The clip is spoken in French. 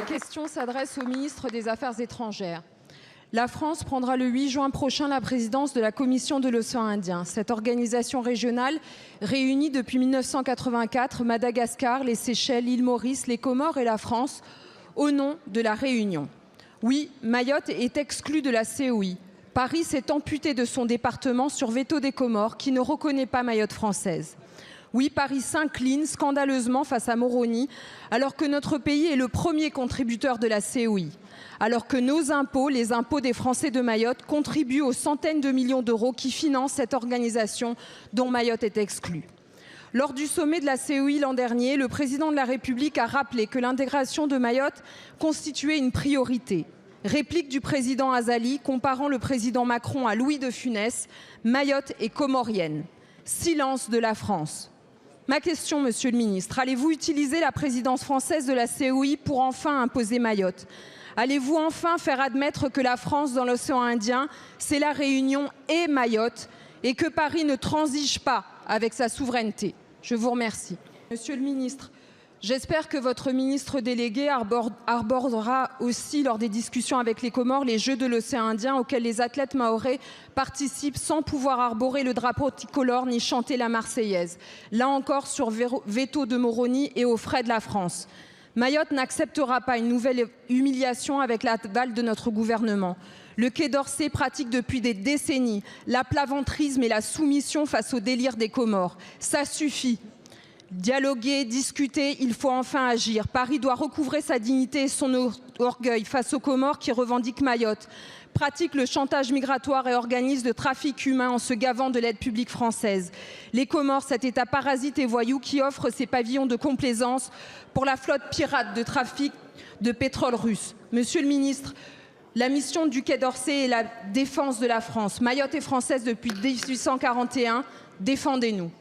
question s'adresse au ministre des Affaires étrangères. La France prendra le 8 juin prochain la présidence de la Commission de l'océan Indien. Cette organisation régionale réunit depuis 1984 Madagascar, les Seychelles, l'île Maurice, les Comores et la France au nom de la Réunion. Oui, Mayotte est exclue de la COI. Paris s'est amputé de son département sur veto des Comores qui ne reconnaît pas Mayotte française. Oui, Paris s'incline scandaleusement face à Moroni, alors que notre pays est le premier contributeur de la COI. Alors que nos impôts, les impôts des Français de Mayotte, contribuent aux centaines de millions d'euros qui financent cette organisation dont Mayotte est exclue. Lors du sommet de la COI l'an dernier, le président de la République a rappelé que l'intégration de Mayotte constituait une priorité. Réplique du président Azali comparant le président Macron à Louis de Funès, Mayotte est comorienne. Silence de la France. Ma question, Monsieur le Ministre, allez-vous utiliser la présidence française de la COI pour enfin imposer Mayotte ? Allez-vous enfin faire admettre que la France dans l'océan Indien, c'est la Réunion et Mayotte et que Paris ne transige pas avec sa souveraineté ? Je vous remercie. Monsieur le Ministre, j'espère que votre ministre délégué arborera aussi lors des discussions avec les Comores les Jeux de l'océan Indien auxquels les athlètes mahorais participent sans pouvoir arborer le drapeau tricolore ni chanter la Marseillaise. Là encore sur veto de Moroni et aux frais de la France. Mayotte n'acceptera pas une nouvelle humiliation avec l'aval de notre gouvernement. Le Quai d'Orsay pratique depuis des décennies l'aplaventrisme et la soumission face au délire des Comores. Ça suffit. Dialoguer, discuter, il faut enfin agir. Paris doit recouvrer sa dignité et son orgueil face aux Comores qui revendiquent Mayotte, pratiquent le chantage migratoire et organisent le trafic humain en se gavant de l'aide publique française. Les Comores, cet État parasite et voyou qui offre ses pavillons de complaisance pour la flotte pirate de trafic de pétrole russe. Monsieur le ministre, la mission du Quai d'Orsay est la défense de la France. Mayotte est française depuis 1841. Défendez-nous.